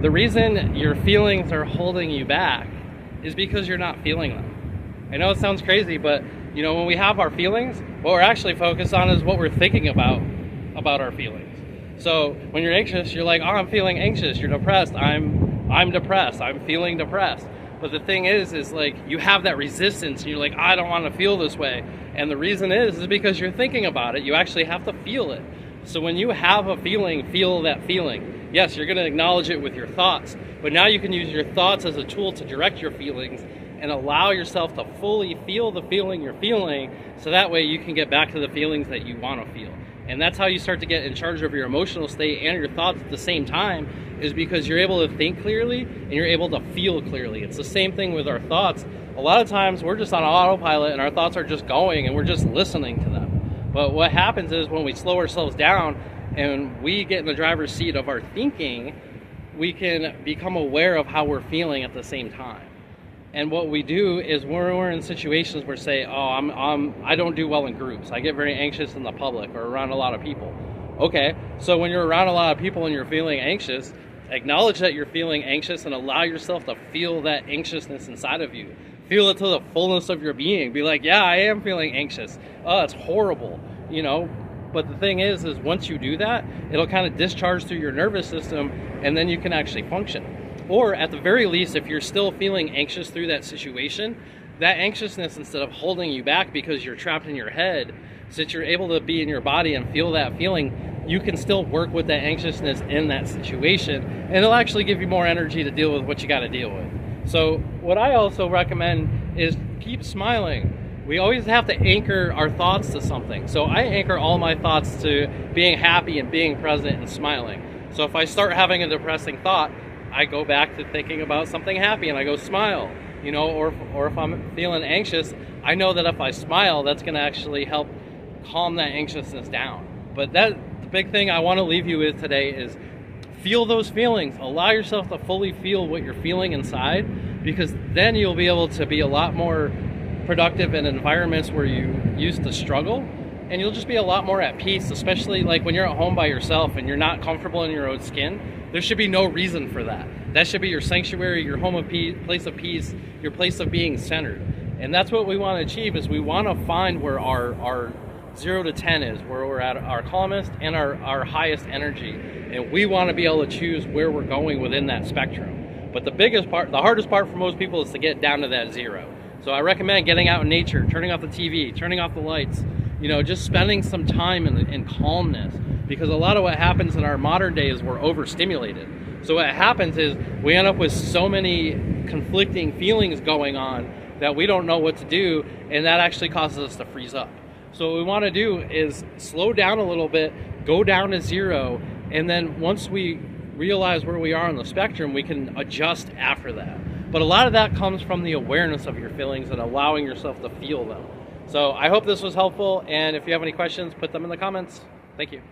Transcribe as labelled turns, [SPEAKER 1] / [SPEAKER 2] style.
[SPEAKER 1] The reason your feelings are holding you back is because you're not feeling them. I know it sounds crazy, but you know, when we have our feelings, what we're actually focused on is what we're thinking about our feelings. So when you're anxious, you're like, oh, I'm feeling anxious. You're depressed. I'm depressed. I'm feeling depressed. But the thing is like you have that resistance and you're like, I don't want to feel this way. And the reason is because you're thinking about it. You actually have to feel it. So when you have a feeling, feel that feeling. Yes, you're going to acknowledge it with your thoughts, but now you can use your thoughts as a tool to direct your feelings and allow yourself to fully feel the feeling you're feeling, so that way you can get back to the feelings that you want to feel. And that's how you start to get in charge of your emotional state and your thoughts at the same time, is because you're able to think clearly and you're able to feel clearly. It's the same thing with our thoughts. A lot of times we're just on autopilot and our thoughts are just going and we're just listening to them. But what happens is when we slow ourselves down and we get in the driver's seat of our thinking, we can become aware of how we're feeling at the same time. And what we do is when we're in situations where say, oh, I don't do well in groups. I get very anxious in the public or around a lot of people. Okay, so when you're around a lot of people and you're feeling anxious, acknowledge that you're feeling anxious and allow yourself to feel that anxiousness inside of you. Feel it to the fullness of your being. Be like, yeah, I am feeling anxious. Oh, it's horrible, you know? But the thing is once you do that, it'll kind of discharge through your nervous system and then you can actually function. Or at the very least, if you're still feeling anxious through that situation, that anxiousness, instead of holding you back because you're trapped in your head, since you're able to be in your body and feel that feeling, you can still work with that anxiousness in that situation, and it'll actually give you more energy to deal with what you got to deal with. So what I also recommend is keep smiling. We always have to anchor our thoughts to something. So I anchor all my thoughts to being happy and being present and smiling. So if I start having a depressing thought, I go back to thinking about something happy and I go smile, you know, or if I'm feeling anxious, I know that if I smile, that's going to actually help calm that anxiousness down. But the big thing I want to leave you with today is feel those feelings. Allow yourself to fully feel what you're feeling inside, because then you'll be able to be a lot more productive in environments where you used to struggle, and you'll just be a lot more at peace, especially like when you're at home by yourself and you're not comfortable in your own skin. There should be no reason for that. That should be your sanctuary, your home of peace, place of peace, your place of being centered. And that's what we want to achieve, is we want to find where our 0 to 10 is, where we're at our calmest and our highest energy. And we want to be able to choose where we're going within that spectrum. But the hardest part for most people is to get down to that 0. So I recommend getting out in nature, turning off the TV, turning off the lights, you know, just spending some time in calmness. Because a lot of what happens in our modern day is we're overstimulated. So what happens is we end up with so many conflicting feelings going on that we don't know what to do, and that actually causes us to freeze up. So what we want to do is slow down a little bit, go down to 0, and then once we realize where we are on the spectrum, we can adjust after that. But a lot of that comes from the awareness of your feelings and allowing yourself to feel them. So I hope this was helpful, and if you have any questions, put them in the comments. Thank you.